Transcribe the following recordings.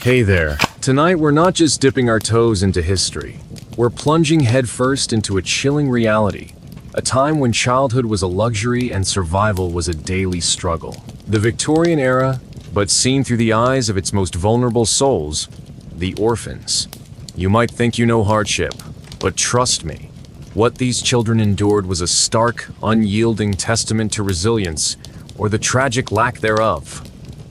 Hey there. Tonight we're not just dipping our toes into history. We're plunging headfirst into a chilling reality. A time when childhood was a luxury and survival was a daily struggle. The Victorian era, but seen through the eyes of its most vulnerable souls, the orphans. You might think you know hardship, but trust me, what these children endured was a stark, unyielding testament to resilience, or the tragic lack thereof.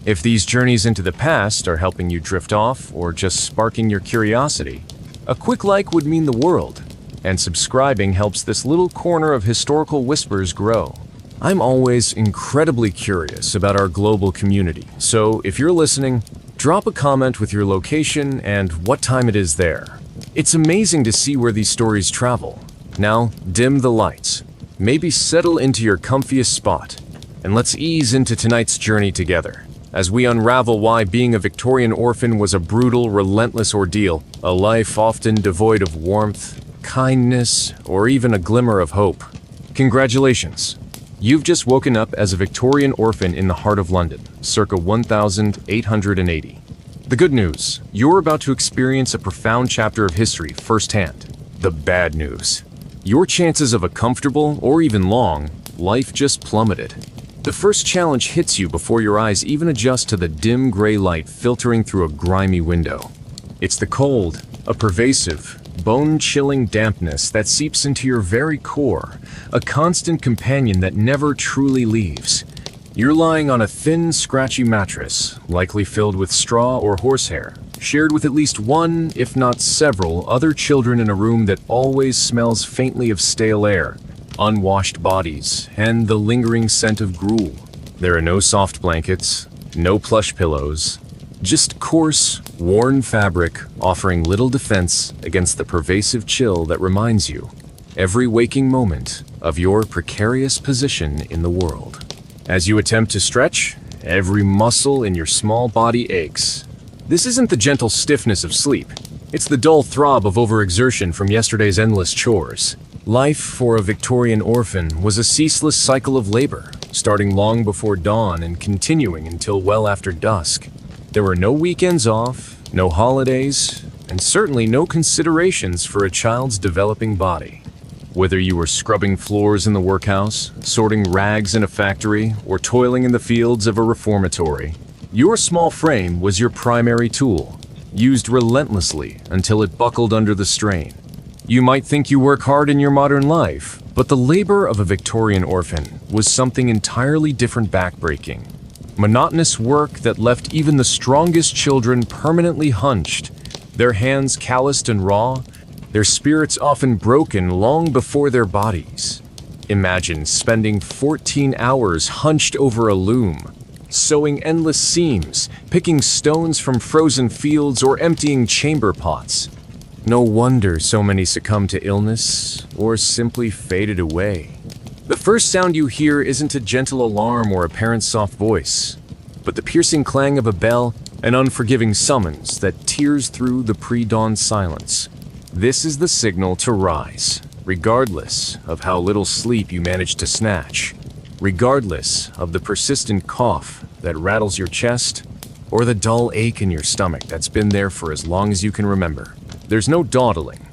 If these journeys into the past are helping you drift off or just sparking your curiosity, a quick like would mean the world, and subscribing helps this little corner of historical whispers grow. I'm always incredibly curious about our global community, so if you're listening, drop a comment with your location and what time it is there. It's amazing to see where these stories travel. Now, dim the lights, maybe settle into your comfiest spot, and let's ease into tonight's journey together, as we unravel why being a Victorian orphan was a brutal, relentless ordeal, a life often devoid of warmth, kindness, or even a glimmer of hope. Congratulations! You've just woken up as a Victorian orphan in the heart of London, circa 1880. The good news, you're about to experience a profound chapter of history firsthand. The bad news, your chances of a comfortable, or even long, life just plummeted. The first challenge hits you before your eyes even adjust to the dim gray light filtering through a grimy window. It's the cold, a pervasive, bone-chilling dampness that seeps into your very core, a constant companion that never truly leaves. You're lying on a thin, scratchy mattress, likely filled with straw or horsehair, shared with at least one, if not several, other children in a room that always smells faintly of stale air, unwashed bodies, and the lingering scent of gruel. There are no soft blankets, no plush pillows, just coarse, worn fabric offering little defense against the pervasive chill that reminds you, every waking moment, of your precarious position in the world. As you attempt to stretch, every muscle in your small body aches. This isn't the gentle stiffness of sleep. It's the dull throb of overexertion from yesterday's endless chores. Life for a Victorian orphan was a ceaseless cycle of labor, starting long before dawn and continuing until well after dusk. There were no weekends off, no holidays, and certainly no considerations for a child's developing body. Whether you were scrubbing floors in the workhouse, sorting rags in a factory, or toiling in the fields of a reformatory, your small frame was your primary tool, used relentlessly until it buckled under the strain. You might think you work hard in your modern life, but the labor of a Victorian orphan was something entirely different, backbreaking. Monotonous work that left even the strongest children permanently hunched, their hands calloused and raw, their spirits often broken long before their bodies. Imagine spending 14 hours hunched over a loom, sewing endless seams, picking stones from frozen fields, or emptying chamber pots. No wonder so many succumbed to illness or simply faded away. The first sound you hear isn't a gentle alarm or a parent's soft voice, but the piercing clang of a bell, an unforgiving summons that tears through the pre-dawn silence. This is the signal to rise, regardless of how little sleep you manage to snatch, regardless of the persistent cough that rattles your chest, or the dull ache in your stomach that's been there for as long as you can remember. There's no dawdling.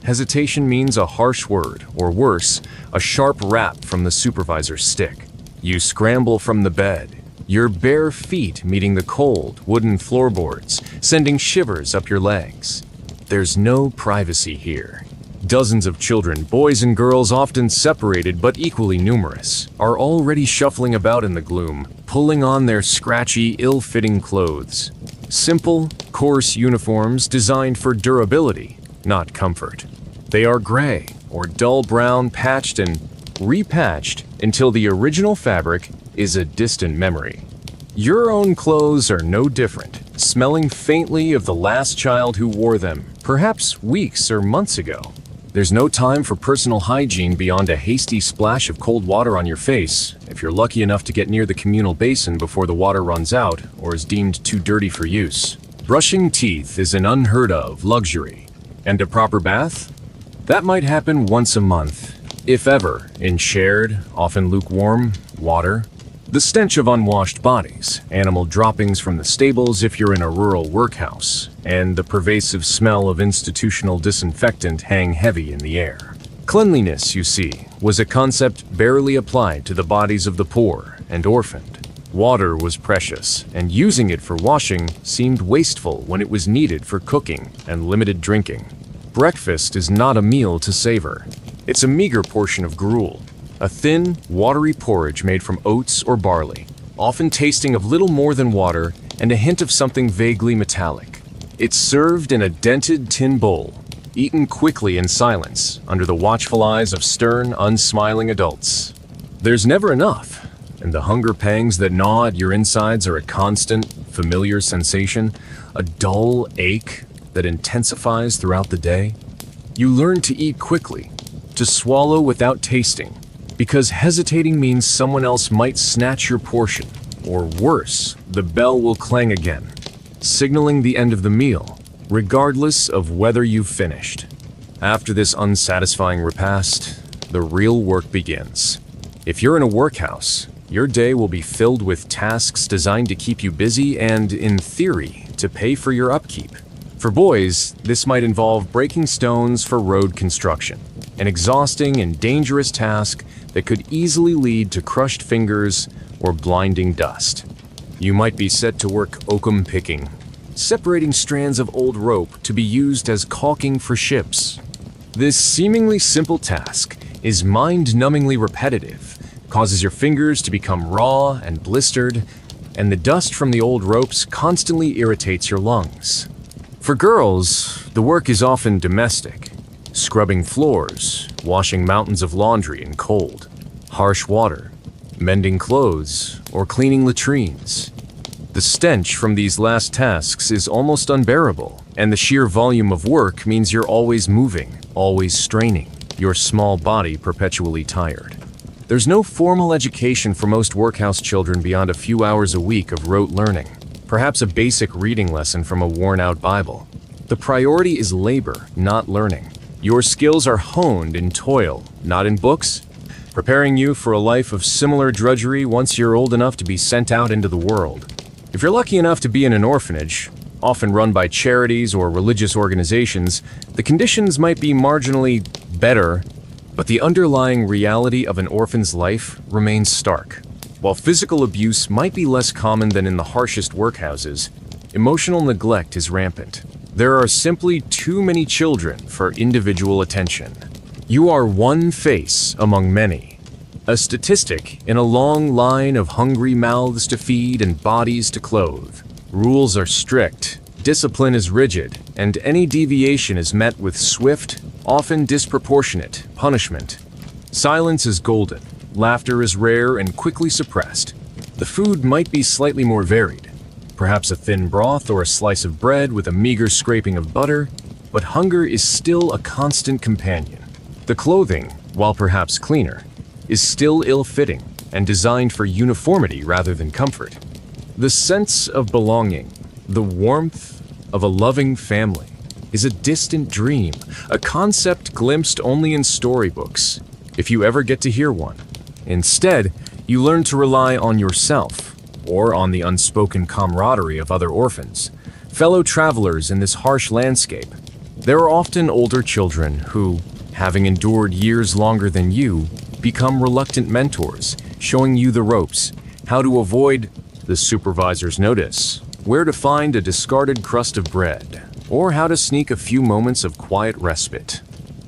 Hesitation means a harsh word, or worse, a sharp rap from the supervisor's stick. You scramble from the bed, your bare feet meeting the cold, wooden floorboards, sending shivers up your legs. There's no privacy here. Dozens of children, boys and girls often separated but equally numerous, are already shuffling about in the gloom, pulling on their scratchy, ill-fitting clothes. Simple, coarse uniforms designed for durability, not comfort. They are gray or dull brown, patched and repatched until the original fabric is a distant memory. Your own clothes are no different, smelling faintly of the last child who wore them, perhaps weeks or months ago. There's no time for personal hygiene beyond a hasty splash of cold water on your face, if you're lucky enough to get near the communal basin before the water runs out or is deemed too dirty for use. Brushing teeth is an unheard of luxury, and a proper bath? That might happen once a month, if ever, in shared, often lukewarm, water. The stench of unwashed bodies, animal droppings from the stables if you're in a rural workhouse, and the pervasive smell of institutional disinfectant hang heavy in the air. Cleanliness, you see, was a concept barely applied to the bodies of the poor and orphaned. Water was precious, and using it for washing seemed wasteful when it was needed for cooking and limited drinking. Breakfast is not a meal to savor. It's a meager portion of gruel, a thin, watery porridge made from oats or barley, often tasting of little more than water and a hint of something vaguely metallic. It's served in a dented tin bowl, eaten quickly in silence under the watchful eyes of stern, unsmiling adults. There's never enough, and the hunger pangs that gnaw at your insides are a constant, familiar sensation, a dull ache that intensifies throughout the day. You learn to eat quickly, to swallow without tasting, because hesitating means someone else might snatch your portion, or worse, the bell will clang again, signaling the end of the meal, regardless of whether you've finished. After this unsatisfying repast, the real work begins. If you're in a workhouse, your day will be filled with tasks designed to keep you busy and, in theory, to pay for your upkeep. For boys, this might involve breaking stones for road construction, an exhausting and dangerous task that could easily lead to crushed fingers or blinding dust. You might be set to work oakum picking, separating strands of old rope to be used as caulking for ships. This seemingly simple task is mind-numbingly repetitive, causes your fingers to become raw and blistered, and the dust from the old ropes constantly irritates your lungs. For girls, the work is often domestic, scrubbing floors, washing mountains of laundry in cold, harsh water, mending clothes, or cleaning latrines. The stench from these last tasks is almost unbearable, and the sheer volume of work means you're always moving, always straining, your small body perpetually tired. There's no formal education for most workhouse children beyond a few hours a week of rote learning, perhaps a basic reading lesson from a worn-out Bible. The priority is labor, not learning. Your skills are honed in toil, not in books, preparing you for a life of similar drudgery once you're old enough to be sent out into the world. If you're lucky enough to be in an orphanage, often run by charities or religious organizations, the conditions might be marginally better, but the underlying reality of an orphan's life remains stark. While physical abuse might be less common than in the harshest workhouses, emotional neglect is rampant. There are simply too many children for individual attention. You are one face among many, a statistic in a long line of hungry mouths to feed and bodies to clothe. Rules are strict, discipline is rigid, and any deviation is met with swift, often disproportionate, punishment. Silence is golden, laughter is rare and quickly suppressed. The food might be slightly more varied, perhaps a thin broth or a slice of bread with a meager scraping of butter, but hunger is still a constant companion. The clothing, while perhaps cleaner, is still ill-fitting and designed for uniformity rather than comfort. The sense of belonging, the warmth of a loving family, is a distant dream, a concept glimpsed only in storybooks, if you ever get to hear one. Instead, you learn to rely on yourself, or on the unspoken camaraderie of other orphans, fellow travelers in this harsh landscape. There are often older children who, having endured years longer than you, become reluctant mentors, showing you the ropes, how to avoid the supervisor's notice, where to find a discarded crust of bread, or how to sneak a few moments of quiet respite.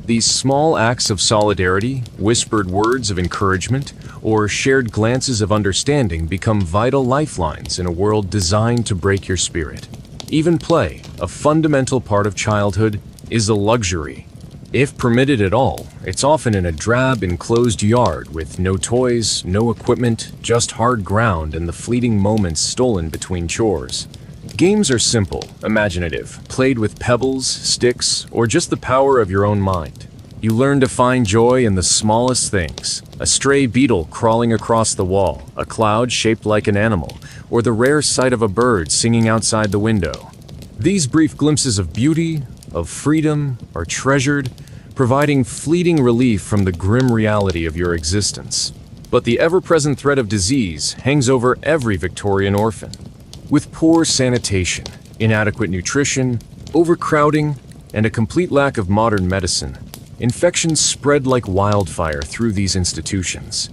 These small acts of solidarity, whispered words of encouragement, or shared glances of understanding become vital lifelines in a world designed to break your spirit. Even play, a fundamental part of childhood, is a luxury. If permitted at all, it's often in a drab, enclosed yard with no toys, no equipment, just hard ground and the fleeting moments stolen between chores. Games are simple, imaginative, played with pebbles, sticks, or just the power of your own mind. You learn to find joy in the smallest things, a stray beetle crawling across the wall, a cloud shaped like an animal, or the rare sight of a bird singing outside the window. These brief glimpses of beauty, of freedom, are treasured, providing fleeting relief from the grim reality of your existence. But the ever-present threat of disease hangs over every Victorian orphan. With poor sanitation, inadequate nutrition, overcrowding, and a complete lack of modern medicine, infections spread like wildfire through these institutions.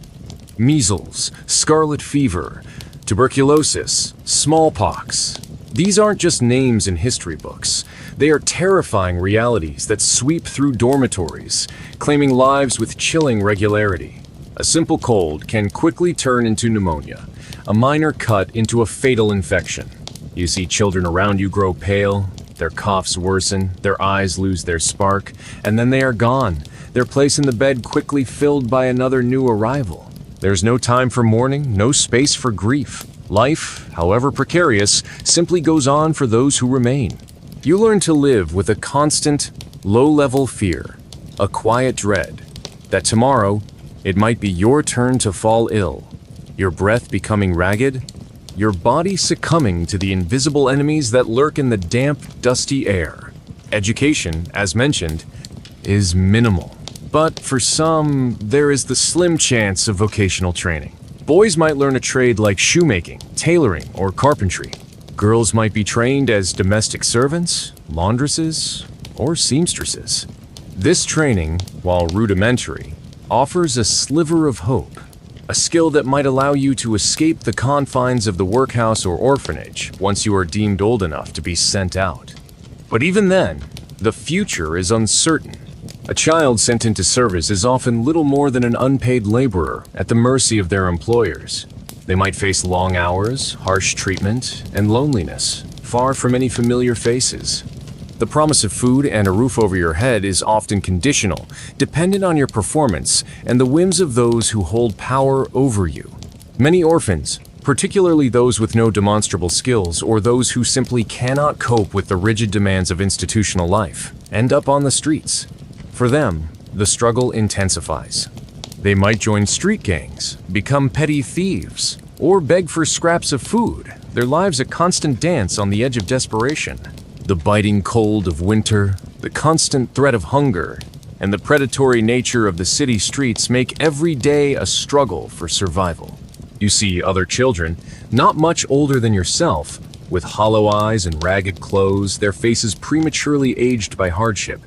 Measles, scarlet fever, tuberculosis, smallpox. These aren't just names in history books. They are terrifying realities that sweep through dormitories, claiming lives with chilling regularity. A simple cold can quickly turn into pneumonia, a minor cut into a fatal infection. You see children around you grow pale, their coughs worsen, their eyes lose their spark, and then they are gone, their place in the bed quickly filled by another new arrival. There's no time for mourning, no space for grief. Life, however precarious, simply goes on for those who remain. You learn to live with a constant, low-level fear, a quiet dread, that tomorrow it might be your turn to fall ill, your breath becoming ragged, your body succumbing to the invisible enemies that lurk in the damp, dusty air. Education, as mentioned, is minimal. But for some, there is the slim chance of vocational training. Boys might learn a trade like shoemaking, tailoring, or carpentry. Girls might be trained as domestic servants, laundresses, or seamstresses. This training, while rudimentary, offers a sliver of hope, a skill that might allow you to escape the confines of the workhouse or orphanage once you are deemed old enough to be sent out. But even then, the future is uncertain. A child sent into service is often little more than an unpaid laborer at the mercy of their employers. They might face long hours, harsh treatment, and loneliness, far from any familiar faces. The promise of food and a roof over your head is often conditional, dependent on your performance and the whims of those who hold power over you. Many orphans, particularly those with no demonstrable skills or those who simply cannot cope with the rigid demands of institutional life, end up on the streets. For them, the struggle intensifies. They might join street gangs, become petty thieves, or beg for scraps of food, their lives a constant dance on the edge of desperation. The biting cold of winter, the constant threat of hunger, and the predatory nature of the city streets make every day a struggle for survival. You see other children, not much older than yourself, with hollow eyes and ragged clothes, their faces prematurely aged by hardship.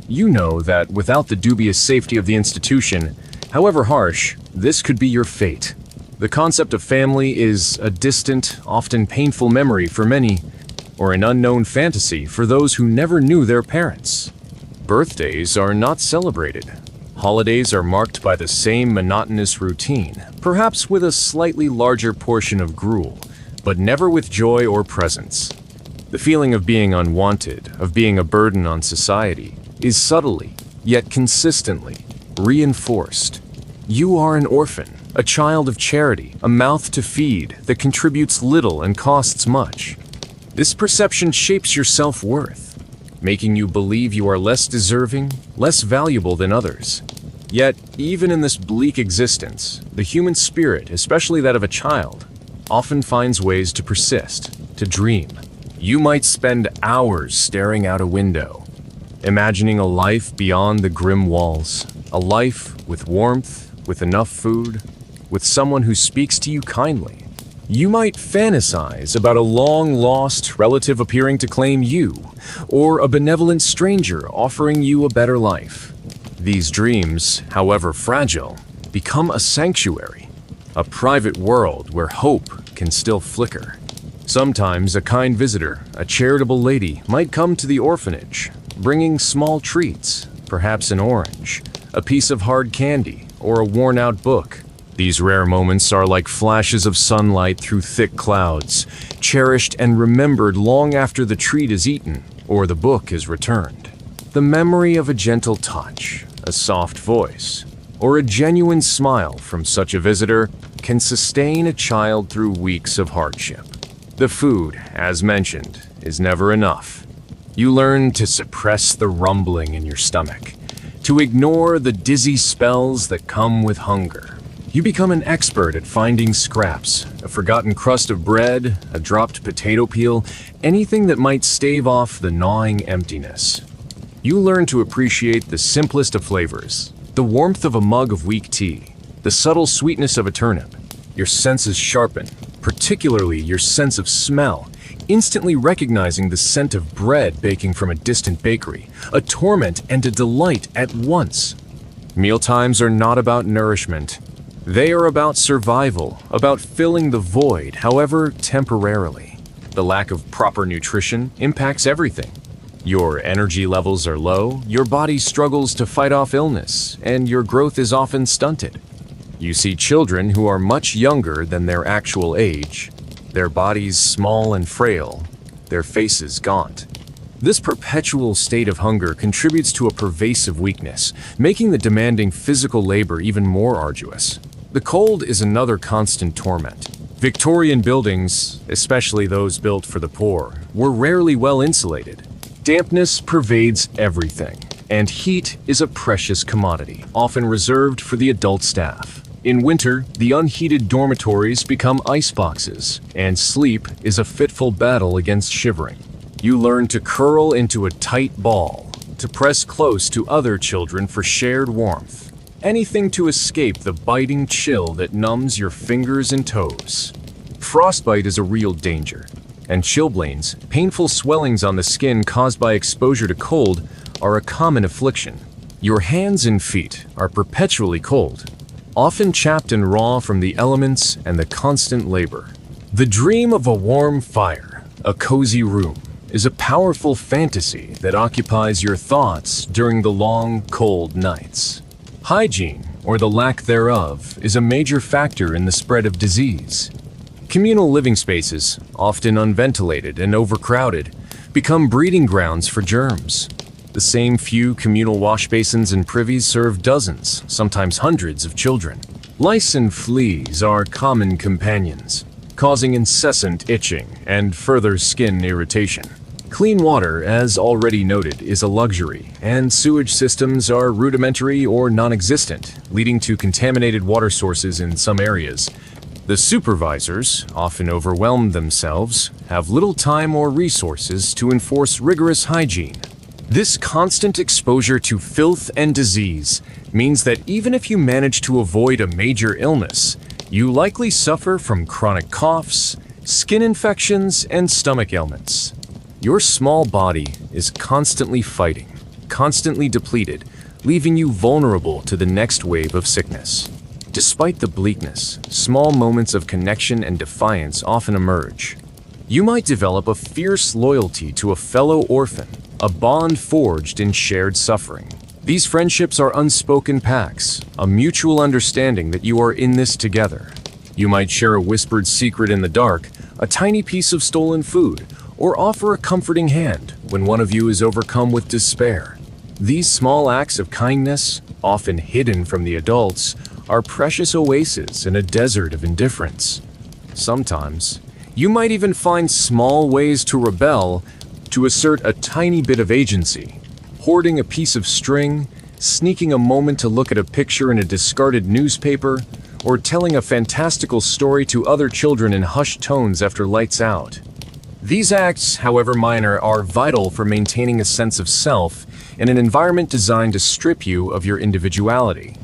You know that without the dubious safety of the institution, however harsh, this could be your fate. The concept of family is a distant, often painful memory for many, or an unknown fantasy for those who never knew their parents. Birthdays are not celebrated. Holidays are marked by the same monotonous routine, perhaps with a slightly larger portion of gruel, but never with joy or presence. The feeling of being unwanted, of being a burden on society, is subtly, yet consistently, reinforced. You are an orphan, a child of charity, a mouth to feed that contributes little and costs much. This perception shapes your self-worth, making you believe you are less deserving, less valuable than others. Yet, even in this bleak existence, the human spirit, especially that of a child, often finds ways to persist, to dream. You might spend hours staring out a window, imagining a life beyond the grim walls, a life with warmth, with enough food, with someone who speaks to you kindly. You might fantasize about a long-lost relative appearing to claim you, or a benevolent stranger offering you a better life. These dreams, however fragile, become a sanctuary, a private world where hope can still flicker. Sometimes a kind visitor, a charitable lady, might come to the orphanage, bringing small treats, perhaps an orange, a piece of hard candy, or a worn-out book. These rare moments are like flashes of sunlight through thick clouds, cherished and remembered long after the treat is eaten or the book is returned. The memory of a gentle touch, a soft voice, or a genuine smile from such a visitor can sustain a child through weeks of hardship. The food, as mentioned, is never enough. You learn to suppress the rumbling in your stomach, to ignore the dizzy spells that come with hunger. You become an expert at finding scraps, a forgotten crust of bread, a dropped potato peel, anything that might stave off the gnawing emptiness. You learn to appreciate the simplest of flavors, the warmth of a mug of weak tea, the subtle sweetness of a turnip. Your senses sharpen, particularly your sense of smell, instantly recognizing the scent of bread baking from a distant bakery, a torment and a delight at once. Mealtimes are not about nourishment. They are about survival, about filling the void, however temporarily. The lack of proper nutrition impacts everything. Your energy levels are low, your body struggles to fight off illness, and your growth is often stunted. You see children who are much younger than their actual age, their bodies small and frail, their faces gaunt. This perpetual state of hunger contributes to a pervasive weakness, making the demanding physical labor even more arduous. The cold is another constant torment. Victorian buildings, especially those built for the poor, were rarely well insulated. Dampness pervades everything, and heat is a precious commodity, often reserved for the adult staff. In winter, the unheated dormitories become iceboxes, and sleep is a fitful battle against shivering. You learn to curl into a tight ball, to press close to other children for shared warmth. Anything to escape the biting chill that numbs your fingers and toes. Frostbite is a real danger, and chilblains, painful swellings on the skin caused by exposure to cold, are a common affliction. Your hands and feet are perpetually cold, often chapped and raw from the elements and the constant labor. The dream of a warm fire, a cozy room, is a powerful fantasy that occupies your thoughts during the long, cold nights. Hygiene, or the lack thereof, is a major factor in the spread of disease. Communal living spaces, often unventilated and overcrowded, become breeding grounds for germs. The same few communal wash basins and privies serve dozens, sometimes hundreds of children. Lice and fleas are common companions, causing incessant itching and further skin irritation. Clean water, as already noted, is a luxury, and sewage systems are rudimentary or non-existent, leading to contaminated water sources in some areas. The supervisors, often overwhelmed themselves, have little time or resources to enforce rigorous hygiene. This constant exposure to filth and disease means that even if you manage to avoid a major illness, you likely suffer from chronic coughs, skin infections, and stomach ailments. Your small body is constantly fighting, constantly depleted, leaving you vulnerable to the next wave of sickness. Despite the bleakness, small moments of connection and defiance often emerge. You might develop a fierce loyalty to a fellow orphan, a bond forged in shared suffering. These friendships are unspoken pacts, a mutual understanding that you are in this together. You might share a whispered secret in the dark, a tiny piece of stolen food, or offer a comforting hand when one of you is overcome with despair. These small acts of kindness, often hidden from the adults, are precious oases in a desert of indifference. Sometimes, you might even find small ways to rebel, to assert a tiny bit of agency, hoarding a piece of string, sneaking a moment to look at a picture in a discarded newspaper, or telling a fantastical story to other children in hushed tones after lights out. These acts, however minor, are vital for maintaining a sense of self in an environment designed to strip you of your individuality.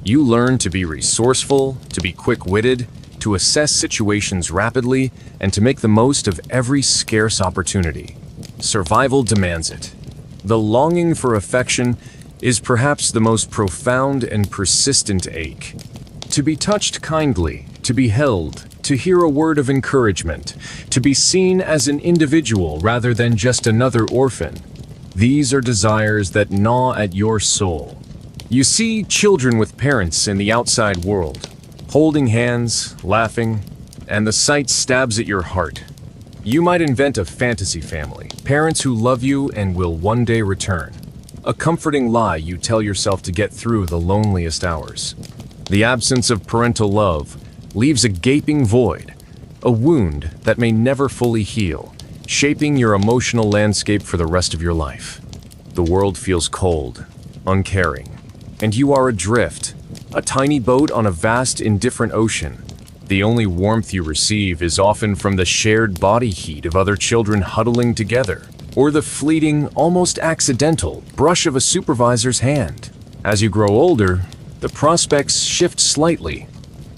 You learn to be resourceful, to be quick-witted, to assess situations rapidly, and to make the most of every scarce opportunity. Survival demands it. The longing for affection is perhaps the most profound and persistent ache. To be touched kindly, to be held, to hear a word of encouragement, to be seen as an individual rather than just another orphan. These are desires that gnaw at your soul. You see children with parents in the outside world, holding hands, laughing, and the sight stabs at your heart. You might invent a fantasy family, parents who love you and will one day return. A comforting lie you tell yourself to get through the loneliest hours. The absence of parental love leaves a gaping void, a wound that may never fully heal, shaping your emotional landscape for the rest of your life. The world feels cold, uncaring, and you are adrift, a tiny boat on a vast, indifferent ocean. The only warmth you receive is often from the shared body heat of other children huddling together, or the fleeting, almost accidental, brush of a supervisor's hand. As you grow older, the prospects shift slightly.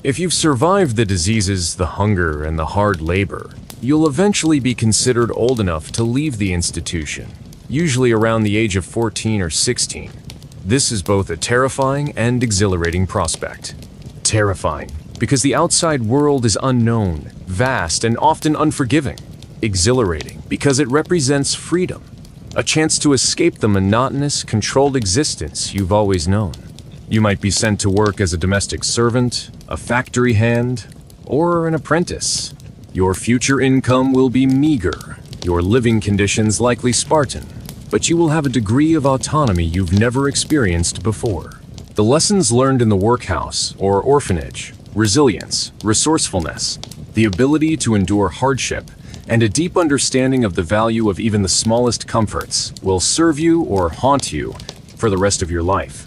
If you've survived the diseases, the hunger, and the hard labor, you'll eventually be considered old enough to leave the institution, usually around the age of 14 or 16. This is both a terrifying and exhilarating prospect. Terrifying, because the outside world is unknown, vast, and often unforgiving. Exhilarating, because it represents freedom, a chance to escape the monotonous, controlled existence you've always known. You might be sent to work as a domestic servant, a factory hand, or an apprentice. Your future income will be meager, your living conditions likely Spartan, but you will have a degree of autonomy you've never experienced before. The lessons learned in the workhouse or orphanage, resilience, resourcefulness, the ability to endure hardship, and a deep understanding of the value of even the smallest comforts will serve you or haunt you for the rest of your life.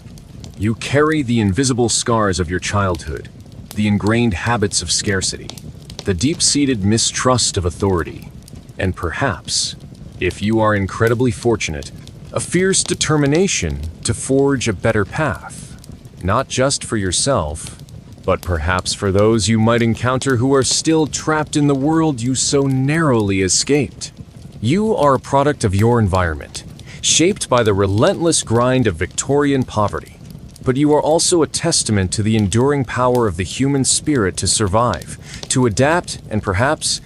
You carry the invisible scars of your childhood, the ingrained habits of scarcity, the deep-seated mistrust of authority, and perhaps, if you are incredibly fortunate, a fierce determination to forge a better path, not just for yourself, but perhaps for those you might encounter who are still trapped in the world you so narrowly escaped. You are a product of your environment, shaped by the relentless grind of Victorian poverty. But you are also a testament to the enduring power of the human spirit to survive, to adapt, and perhaps,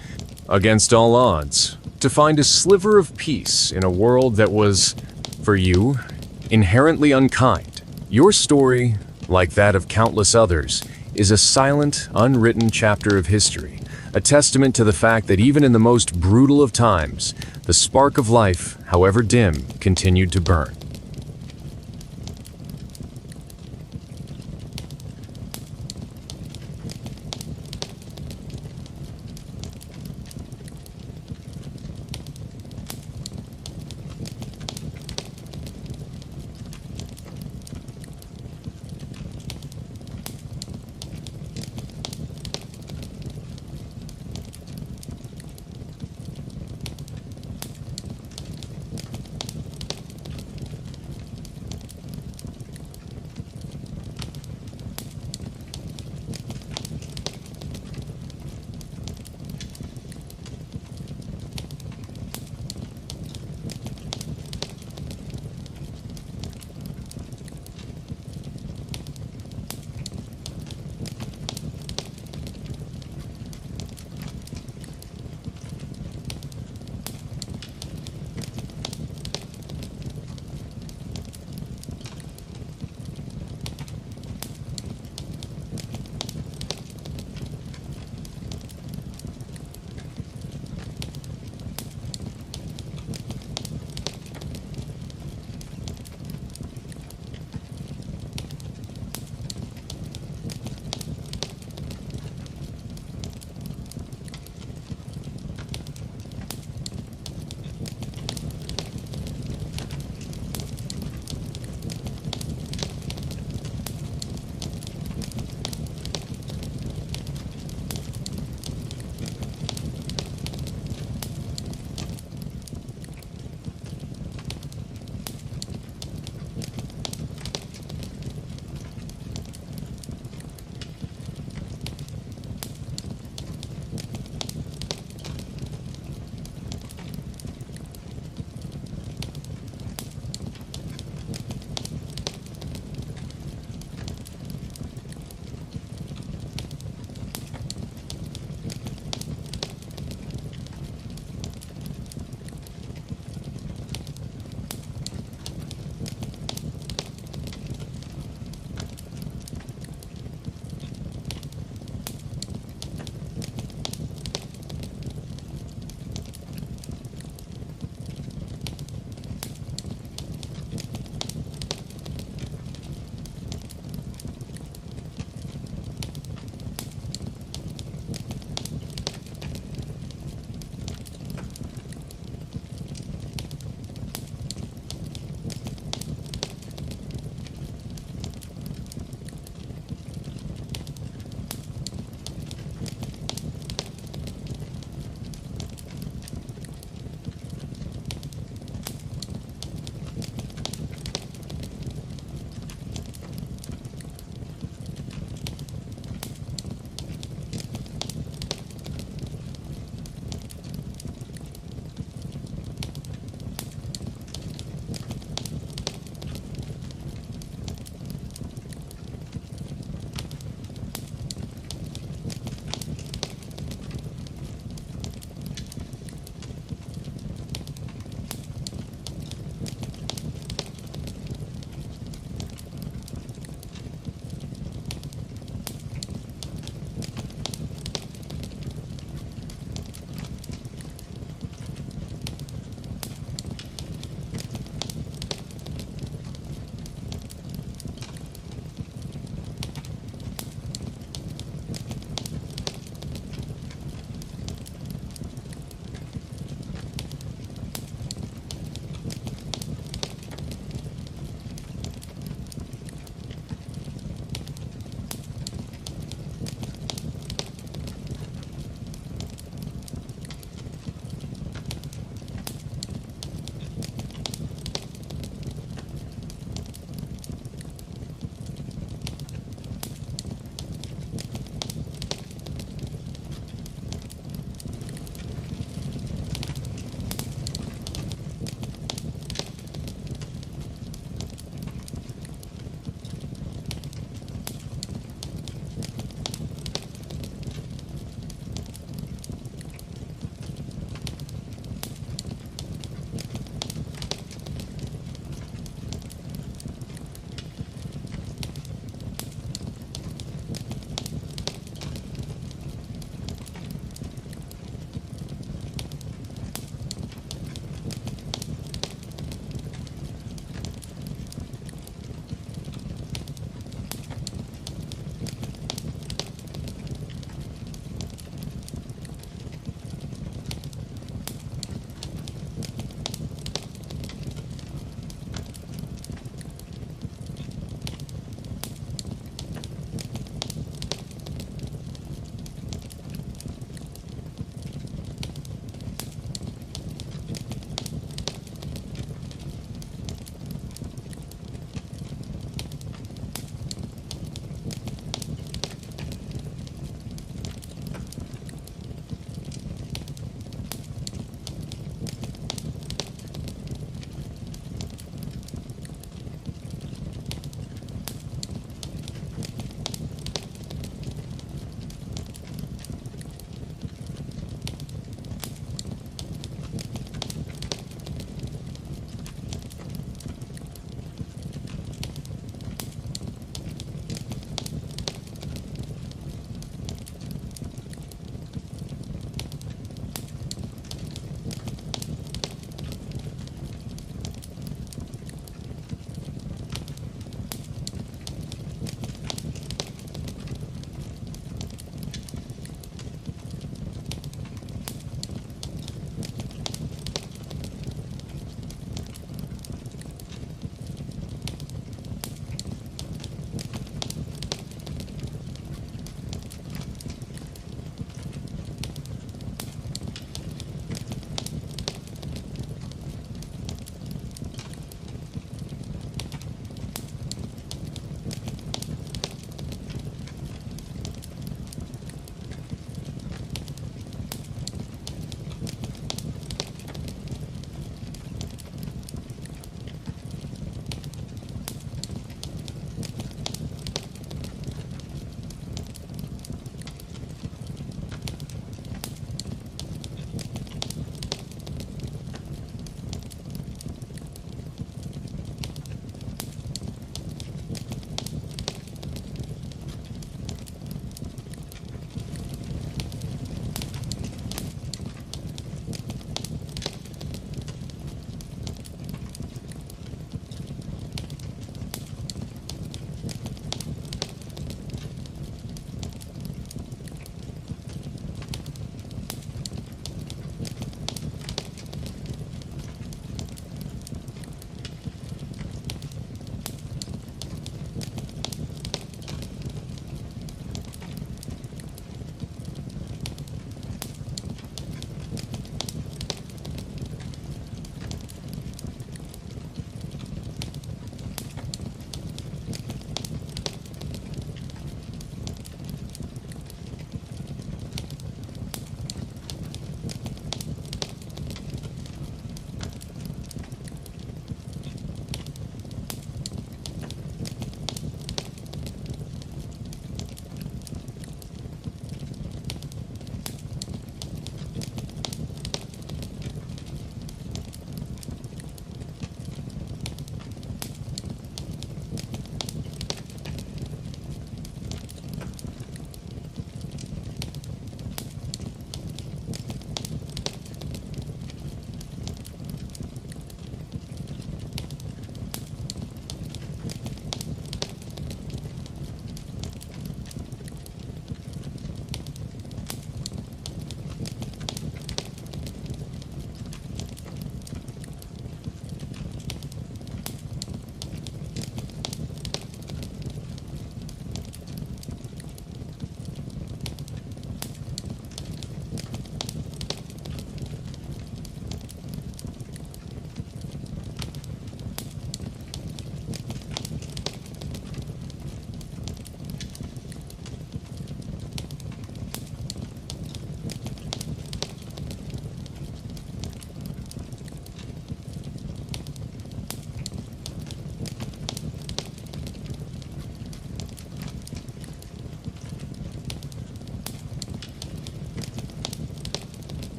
against all odds, to find a sliver of peace in a world that was, for you, inherently unkind. Your story, like that of countless others, is a silent, unwritten chapter of history, a testament to the fact that even in the most brutal of times, the spark of life, however dim, continued to burn.